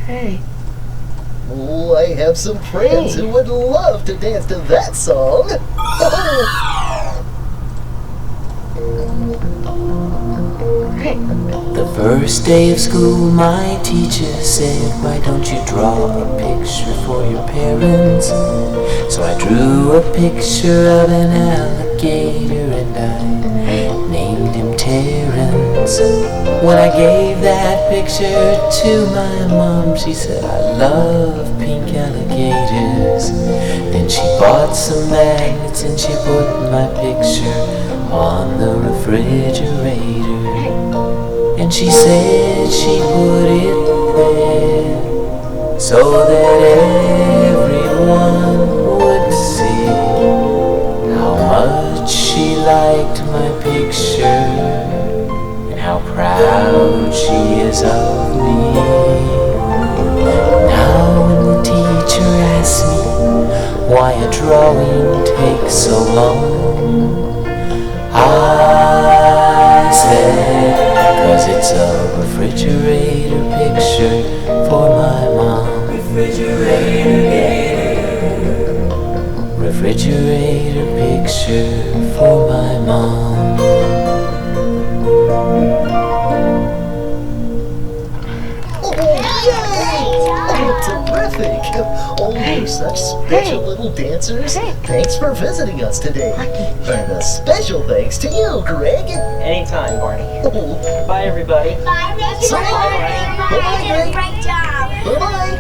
Hey. Oh, I have some friends who would love to dance to that song. The first day of school, my teacher said, "Why don't you draw a picture for your parents?" So I drew a picture of an alligator and I named him Terrence. When I gave that picture to my mom, she said, "I love pink alligators." Then she bought some magnets and she put my picture on the refrigerator. And she said she put it there so that everyone would see how much she liked my picture and how proud she is of me. Now when the teacher asks me why a drawing takes so long, I said, 'cause it's a refrigerator picture for my mom. Refrigerator picture for my mom. Terrific! Oh, you're such special little dancers. Thanks for visiting us today. And a special thanks to you, Greg. Anytime, Barney. Oh. Bye, everybody. Bye, Reggie. Bye, Greg. Great job. Bye-bye.